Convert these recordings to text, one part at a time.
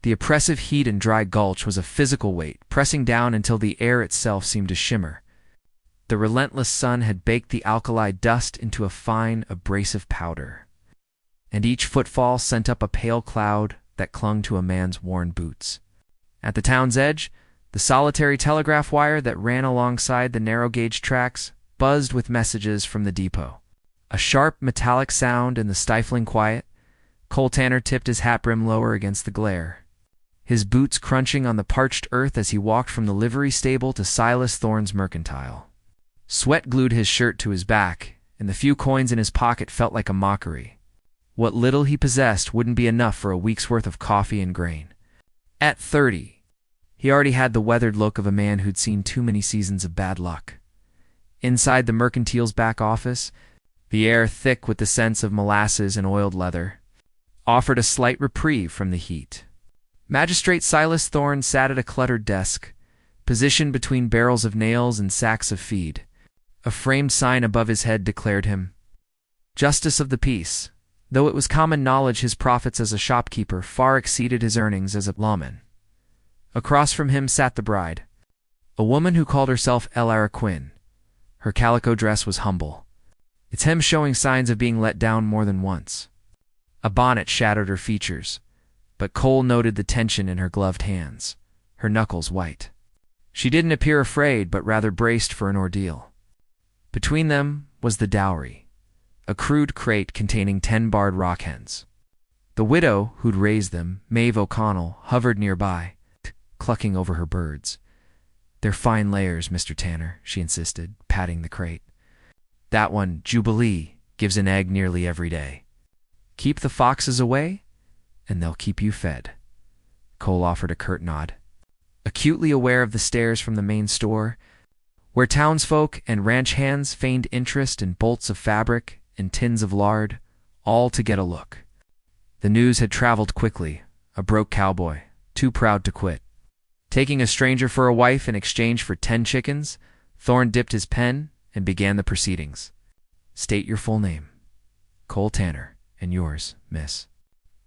The oppressive heat and dry gulch was a physical weight, pressing down until the air itself seemed to shimmer. The relentless sun had baked the alkali dust into a fine, abrasive powder, and each footfall sent up a pale cloud that clung to a man's worn boots. At the town's edge, the solitary telegraph wire that ran alongside the narrow-gauge tracks buzzed with messages from the depot. A sharp, metallic sound in the stifling quiet. Cole Tanner tipped his hat brim lower against the glare, his boots crunching on the parched earth as he walked from the livery stable to Silas Thorne's mercantile. Sweat glued his shirt to his back, and the few coins in his pocket felt like a mockery. What little he possessed wouldn't be enough for a week's worth of coffee and grain. At 30, he already had the weathered look of a man who'd seen too many seasons of bad luck. Inside the mercantile's back office, the air thick with the scents of molasses and oiled leather offered a slight reprieve from the heat. Magistrate Silas Thorne sat at a cluttered desk, positioned between barrels of nails and sacks of feed. A framed sign above his head declared him Justice of the Peace, though it was common knowledge his profits as a shopkeeper far exceeded his earnings as a lawman. Across from him sat the bride, a woman who called herself Elara Quinn. Her calico dress was humble, its hem showing signs of being let down more than once. A bonnet shadowed her features, but Cole noted the tension in her gloved hands, her knuckles white. She didn't appear afraid, but rather braced for an ordeal. Between them was the dowry, a crude crate containing 10 barred rock hens. The widow who'd raised them, Maeve O'Connell, hovered nearby, clucking over her birds. "They're fine layers, Mr. Tanner," she insisted, patting the crate. "That one, Jubilee, gives an egg nearly every day. Keep the foxes away, and they'll keep you fed." Cole offered a curt nod, acutely aware of the stares from the main store, where townsfolk and ranch hands feigned interest in bolts of fabric and tins of lard, all to get a look. The news had traveled quickly, a broke cowboy, too proud to quit. Taking a stranger for a wife in exchange for 10 chickens, Thorne dipped his pen and began the proceedings. "State your full name." "Cole Tanner, and yours, miss."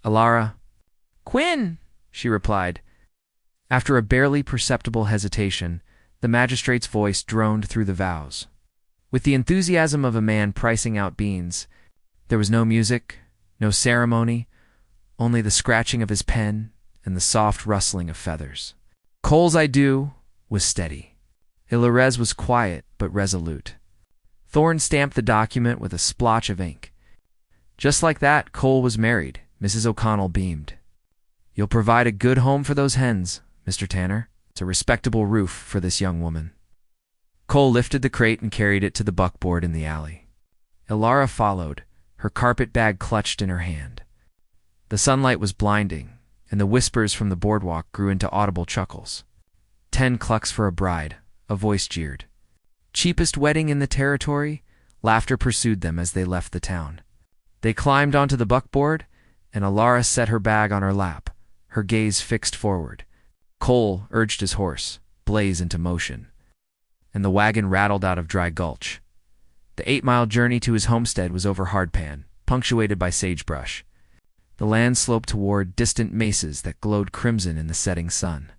"Elara Quinn," she replied. After a barely perceptible hesitation, the magistrate's voice droned through the vows. With the enthusiasm of a man pricing out beans, there was no music, no ceremony, only the scratching of his pen and the soft rustling of feathers. Cole's "I do" was steady. Ilarez was quiet but resolute. Thorne stamped the document with a splotch of ink. Just like that, Cole was married. Mrs. O'Connell beamed. "You'll provide a good home for those hens, Mr. Tanner. It's a respectable roof for this young woman." Cole lifted the crate and carried it to the buckboard in the alley. Elara followed, her carpet bag clutched in her hand. The sunlight was blinding, and the whispers from the boardwalk grew into audible chuckles. 10 clucks for a bride, a voice jeered. Cheapest wedding in the territory? Laughter pursued them as they left the town. They climbed onto the buckboard, and Elara set her bag on her lap, her gaze fixed forward. Cole urged his horse, Blaze, into motion, and the wagon rattled out of Dry Gulch. The 8-mile journey to his homestead was over hardpan, punctuated by sagebrush. The land sloped toward distant mesas that glowed crimson in the setting sun.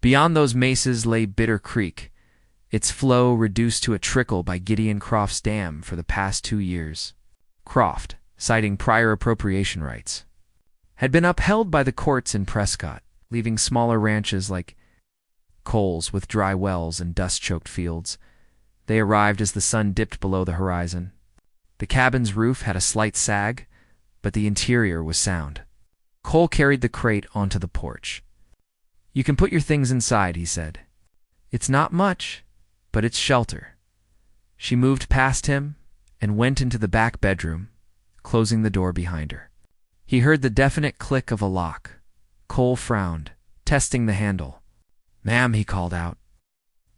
Beyond those mesas lay Bitter Creek, its flow reduced to a trickle by Gideon Croft's dam for the past 2 years. Croft, citing prior appropriation rights, had been upheld by the courts in Prescott, leaving smaller ranches like Cole's with dry wells and dust-choked fields. They arrived as the sun dipped below the horizon. The cabin's roof had a slight sag, but the interior was sound. Cole carried the crate onto the porch. "You can put your things inside," he said. "It's not much, but it's shelter." She moved past him and went into the back bedroom, closing the door behind her. He heard the definite click of a lock. Cole frowned, testing the handle. "Ma'am," he called out.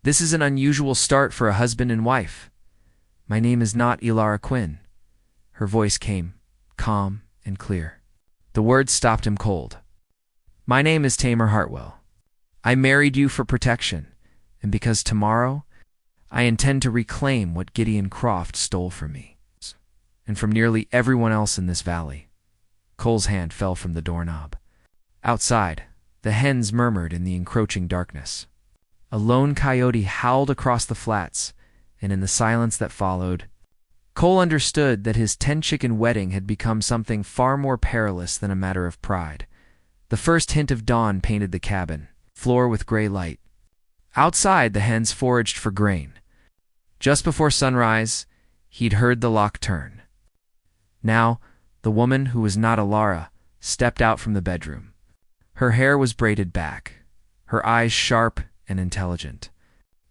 "This is an unusual start for a husband and wife. My name is not Elara Quinn." Her voice came, calm and clear. The words stopped him cold. "My name is Tamer Hartwell. I married you for protection, and because tomorrow I intend to reclaim what Gideon Croft stole from me, and from nearly everyone else in this valley." Cole's hand fell from the doorknob. Outside, The hens murmured in the encroaching darkness. A lone coyote howled across the flats, and in the silence that followed, Cole understood that his 10-chicken wedding had become something far more perilous than a matter of pride. The first hint of dawn painted the cabin floor with gray light. Outside, the hens foraged for grain. Just before sunrise, he'd heard the lock turn. Now, the woman, who was not Alara, stepped out from the bedroom. Her hair was braided back, her eyes sharp and intelligent.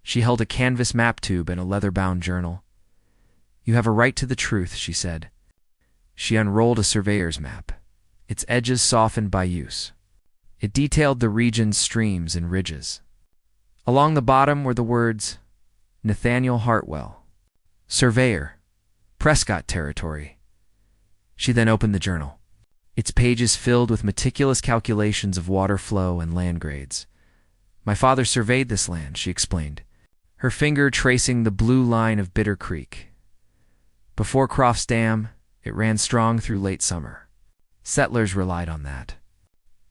She held a canvas map tube and a leather-bound journal. "You have a right to the truth," she said. She unrolled a surveyor's map, its edges softened by use. It detailed the region's streams and ridges. Along the bottom were the words, Nathaniel Hartwell, Surveyor, Prescott Territory. She then opened the journal, its pages filled with meticulous calculations of water flow and land grades. "My father surveyed this land," she explained, her finger tracing the blue line of Bitter Creek. "Before Croft's Dam, it ran strong through late summer. Settlers relied on that.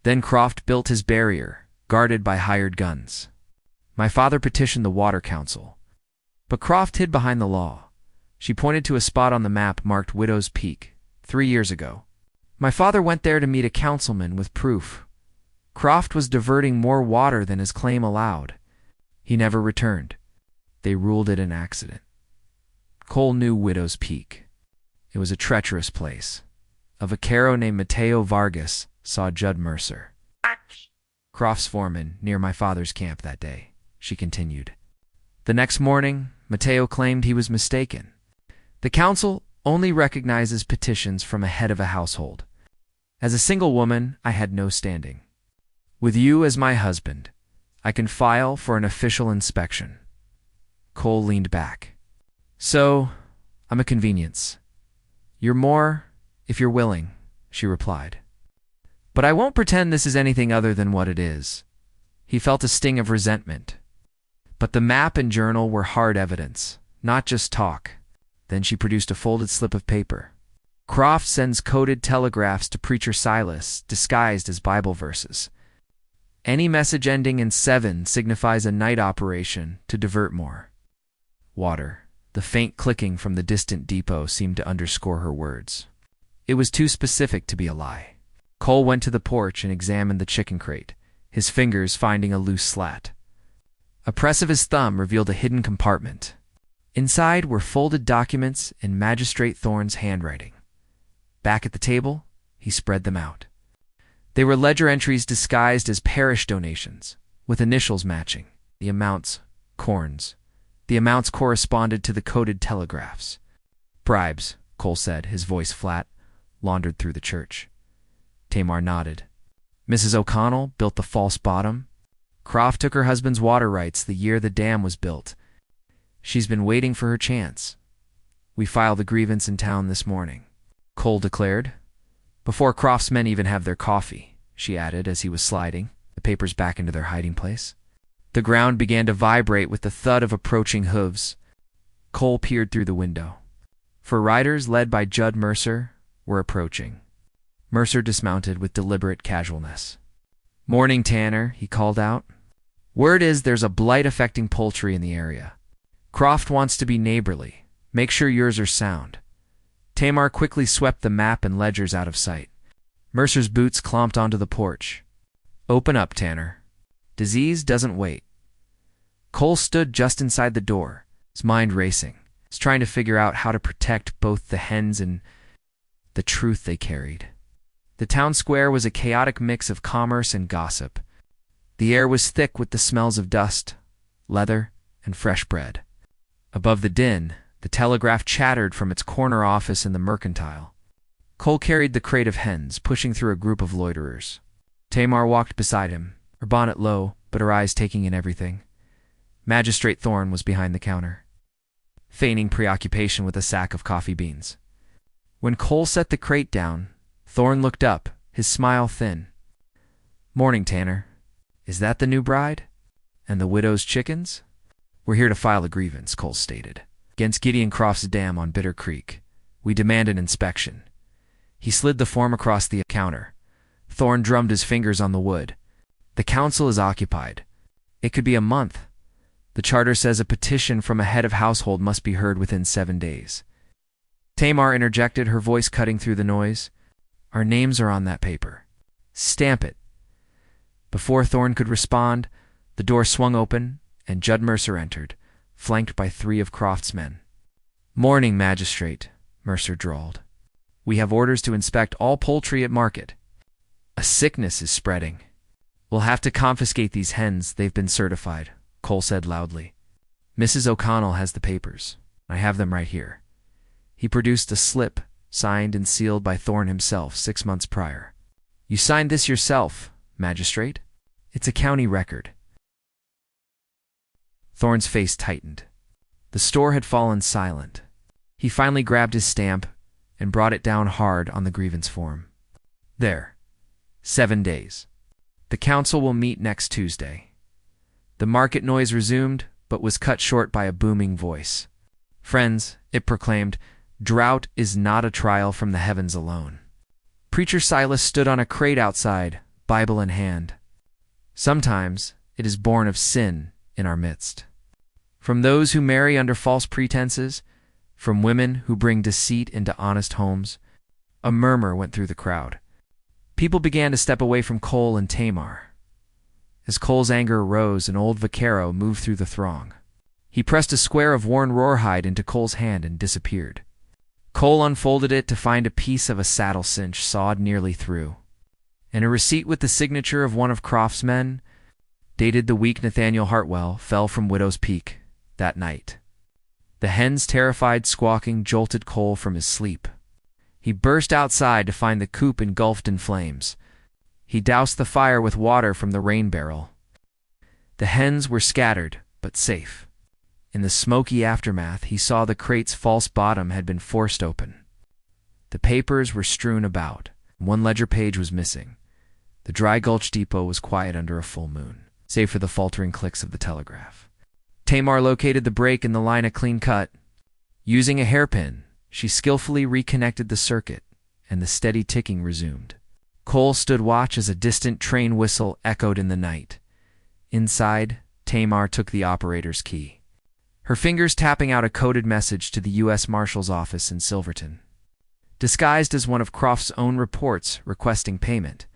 Then Croft built his barrier, guarded by hired guns. My father petitioned the Water Council, but Croft hid behind the law." She pointed to a spot on the map marked Widow's Peak, 3 years ago. "My father went there to meet a councilman with proof. Croft was diverting more water than his claim allowed. He never returned. They ruled it an accident." Cole knew Widow's Peak. It was a treacherous place. A vaquero named Mateo Vargas saw Judd Mercer, Croft's foreman, near my father's camp that day, she continued. The next morning, Mateo claimed he was mistaken. The council only recognizes petitions from a head of a household. As a single woman, I had no standing. With you as my husband, I can file for an official inspection. Cole leaned back. "So, I'm a convenience. You're more, if you're willing," she replied. "But I won't pretend this is anything other than what it is." He felt a sting of resentment. But the map and journal were hard evidence, not just talk. Then she produced a folded slip of paper. "Croft sends coded telegraphs to Preacher Silas, disguised as Bible verses. Any message ending in 7 signifies a night operation to divert more water." The faint clicking from the distant depot seemed to underscore her words. It was too specific to be a lie. Cole went to the porch and examined the chicken crate, his fingers finding a loose slat. A press of his thumb revealed a hidden compartment. Inside were folded documents in Magistrate Thorne's handwriting. Back at the table, he spread them out. They were ledger entries disguised as parish donations, with initials matching, the amounts corns. The amounts corresponded to the coded telegraphs. "Bribes," Cole said, his voice flat, laundered through the church. Tamar nodded. "Mrs. O'Connell built the false bottom. Croft took her husband's water rights the year the dam was built. She's been waiting for her chance. We filed the grievance in town this morning," Cole declared. "Before Croft's men even have their coffee," she added as he was sliding the papers back into their hiding place. The ground began to vibrate with the thud of approaching hooves. Cole peered through the window. 4 riders, led by Judd Mercer, were approaching. Mercer dismounted with deliberate casualness. "Morning, Tanner," he called out. "Word is there's a blight affecting poultry in the area. Croft wants to be neighborly. Make sure yours are sound." Tamar quickly swept the map and ledgers out of sight. Mercer's boots clomped onto the porch. "Open up, Tanner. Disease doesn't wait." Cole stood just inside the door, his mind racing. He's trying to figure out how to protect both the hens and the truth they carried. The town square was a chaotic mix of commerce and gossip. The air was thick with the smells of dust, leather, and fresh bread. Above the din, the telegraph chattered from its corner office in the mercantile. Cole carried the crate of hens, pushing through a group of loiterers. Tamar walked beside him, her bonnet low, but her eyes taking in everything. Magistrate Thorne was behind the counter, feigning preoccupation with a sack of coffee beans. When Cole set the crate down, Thorne looked up, his smile thin. "Morning, Tanner. Is that the new bride? And the widow's chickens?" "We're here to file a grievance," Cole stated, "against Gideon Croft's dam on Bitter Creek. We demand an inspection." He slid the form across the counter. Thorne drummed his fingers on the wood. The council is occupied. It could be a month. The charter says a petition from a head of household must be heard within 7 days. Tamar interjected, her voice cutting through the noise. Our names are on that paper. Stamp it. Before Thorne could respond, the door swung open, and Judd Mercer entered, flanked by 3 of Croft's men. Morning, magistrate, Mercer drawled. We have orders to inspect all poultry at market. A sickness is spreading. We'll have to confiscate these hens, they've been certified, Cole said loudly. Mrs. O'Connell has the papers. I have them right here. He produced a slip, signed and sealed by Thorne himself 6 months prior. You signed this yourself, magistrate? It's a county record. Thorne's face tightened. The store had fallen silent. He finally grabbed his stamp and brought it down hard on the grievance form. There. 7 days. The council will meet next Tuesday. The market noise resumed, but was cut short by a booming voice. Friends, it proclaimed, drought is not a trial from the heavens alone. Preacher Silas stood on a crate outside, Bible in hand. Sometimes it is born of sin in our midst. From those who marry under false pretenses, from women who bring deceit into honest homes, a murmur went through the crowd. People began to step away from Cole and Tamar. As Cole's anger rose, an old vaquero moved through the throng. He pressed a square of worn rawhide into Cole's hand and disappeared. Cole unfolded it to find a piece of a saddle cinch sawed nearly through, and a receipt with the signature of one of Croft's men, dated the week Nathaniel Hartwell fell from Widow's Peak that night. The hens' terrified squawking jolted Cole from his sleep. He burst outside to find the coop engulfed in flames. He doused the fire with water from the rain barrel. The hens were scattered, but safe. In the smoky aftermath, he saw the crate's false bottom had been forced open. The papers were strewn about. One ledger page was missing. The Dry Gulch depot was quiet under a full moon, save for the faltering clicks of the telegraph. Tamar located the break in the line of clean cut. Using a hairpin, she skillfully reconnected the circuit, and the steady ticking resumed. Cole stood watch as a distant train whistle echoed in the night. Inside, Tamar took the operator's key, her fingers tapping out a coded message to the U.S. Marshal's office in Silverton. Disguised as one of Croft's own reports requesting payment,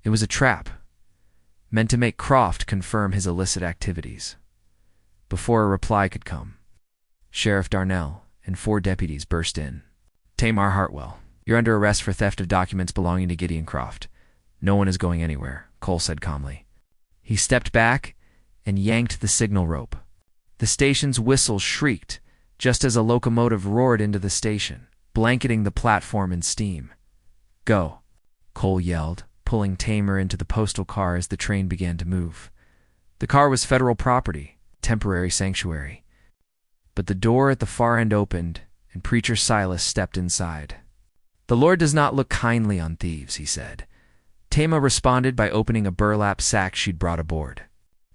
it was a trap, meant to make Croft confirm his illicit activities. Before a reply could come, Sheriff Darnell and 4 deputies burst in. Tamar Hartwell, you're under arrest for theft of documents belonging to Gideon Croft. No one is going anywhere, Cole said calmly. He stepped back and yanked the signal rope. The station's whistle shrieked just as a locomotive roared into the station, blanketing the platform in steam. Go, Cole yelled, pulling Tamar into the postal car as the train began to move. The car was federal property, temporary sanctuary. But the door at the far end opened, and Preacher Silas stepped inside. The Lord does not look kindly on thieves, he said. Tamar responded by opening a burlap sack she'd brought aboard.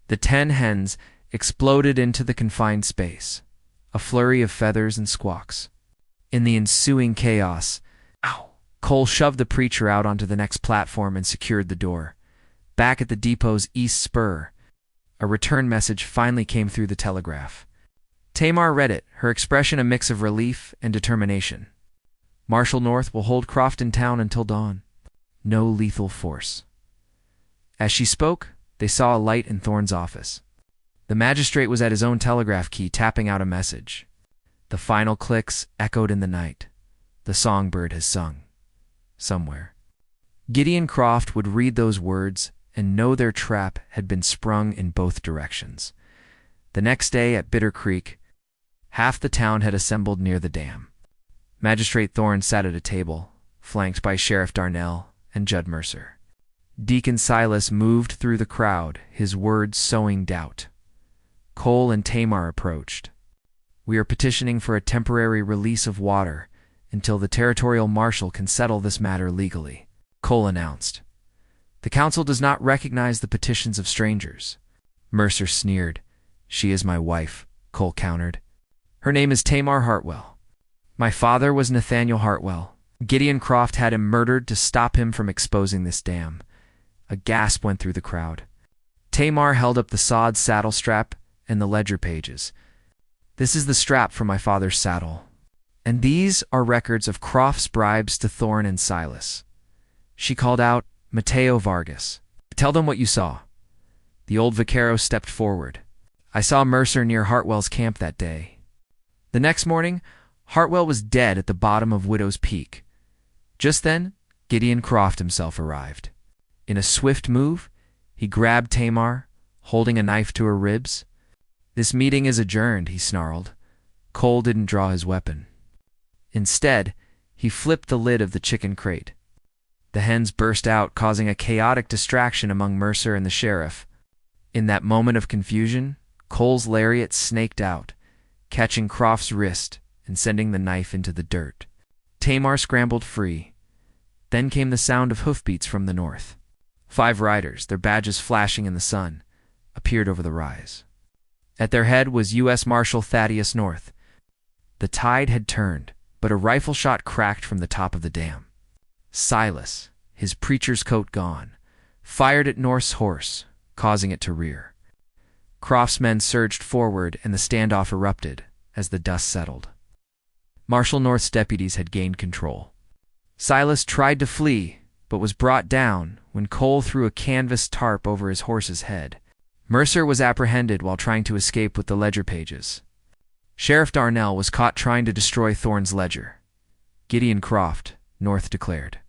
The 10 hens exploded into the confined space, a flurry of feathers and squawks. In the ensuing chaos, Cole shoved the preacher out onto the next platform and secured the door. Back at the depot's east spur, a return message finally came through the telegraph. Tamar read it, her expression a mix of relief and determination. Marshal North will hold Croft in town until dawn. No lethal force. As she spoke, they saw a light in Thorne's office. The magistrate was at his own telegraph key tapping out a message. The final clicks echoed in the night. The songbird has sung. Somewhere. Gideon Croft would read those words and know their trap had been sprung in both directions. The next day at Bitter Creek, half the town had assembled near the dam. Magistrate Thorne sat at a table, flanked by Sheriff Darnell and Judd Mercer. Deacon Silas moved through the crowd, his words sowing doubt. Cole and Tamar approached. We are petitioning for a temporary release of water until the territorial marshal can settle this matter legally, Cole announced. The council does not recognize the petitions of strangers. Mercer sneered. She is my wife, Cole countered. Her name is Tamar Hartwell. My father was Nathaniel Hartwell. Gideon Croft had him murdered to stop him from exposing this dam. A gasp went through the crowd. Tamar held up the sawed saddle strap and the ledger pages. "This is the strap for my father's saddle. And these are records of Croft's bribes to Thorne and Silas." She called out, "Mateo Vargas, tell them what you saw." The old vaquero stepped forward. "I saw Mercer near Hartwell's camp that day." The next morning, Hartwell was dead at the bottom of Widow's Peak. Just then, Gideon Croft himself arrived. In a swift move, he grabbed Tamar, holding a knife to her ribs. "This meeting is adjourned," he snarled. Cole didn't draw his weapon. Instead, he flipped the lid of the chicken crate. The hens burst out, causing a chaotic distraction among Mercer and the sheriff. In that moment of confusion, Cole's lariat snaked out, catching Croft's wrist and sending the knife into the dirt. Tamar scrambled free. Then came the sound of hoofbeats from the north. 5 riders, their badges flashing in the sun, appeared over the rise. At their head was U.S. Marshal Thaddeus North. The tide had turned, but a rifle shot cracked from the top of the dam. Silas, his preacher's coat gone, fired at North's horse, causing it to rear. Croft's men surged forward and the standoff erupted as the dust settled. Marshal North's deputies had gained control. Silas tried to flee, but was brought down when Cole threw a canvas tarp over his horse's head. Mercer was apprehended while trying to escape with the ledger pages. Sheriff Darnell was caught trying to destroy Thorne's ledger. Gideon Croft, North declared,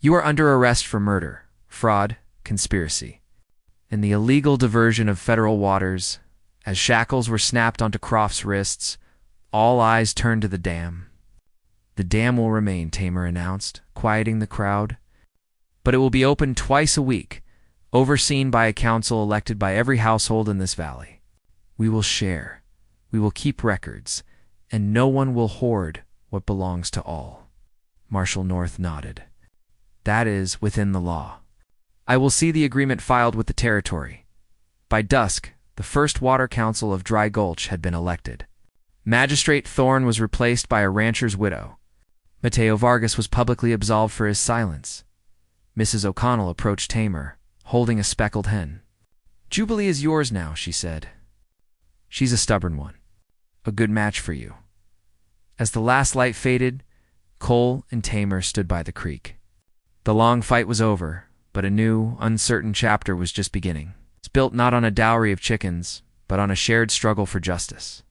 "You are under arrest for murder, fraud, conspiracy, and the illegal diversion of federal waters." As shackles were snapped onto Croft's wrists, all eyes turned to the dam. "The dam will remain," Tamar announced, quieting the crowd. "But it will be open twice a week, overseen by a council elected by every household in this valley. We will share, we will keep records, and no one will hoard what belongs to all." Marshal North nodded. "That is within the law. I will see the agreement filed with the territory." By dusk, the first water council of Dry Gulch had been elected. Magistrate Thorne was replaced by a rancher's widow. Mateo Vargas was publicly absolved for his silence. Mrs. O'Connell approached Tamar, holding a speckled hen. "Jubilee is yours now," she said. "She's a stubborn one. A good match for you." As the last light faded, Cole and Tamar stood by the creek. The long fight was over, but a new, uncertain chapter was just beginning. It's built not on a dowry of chickens, but on a shared struggle for justice.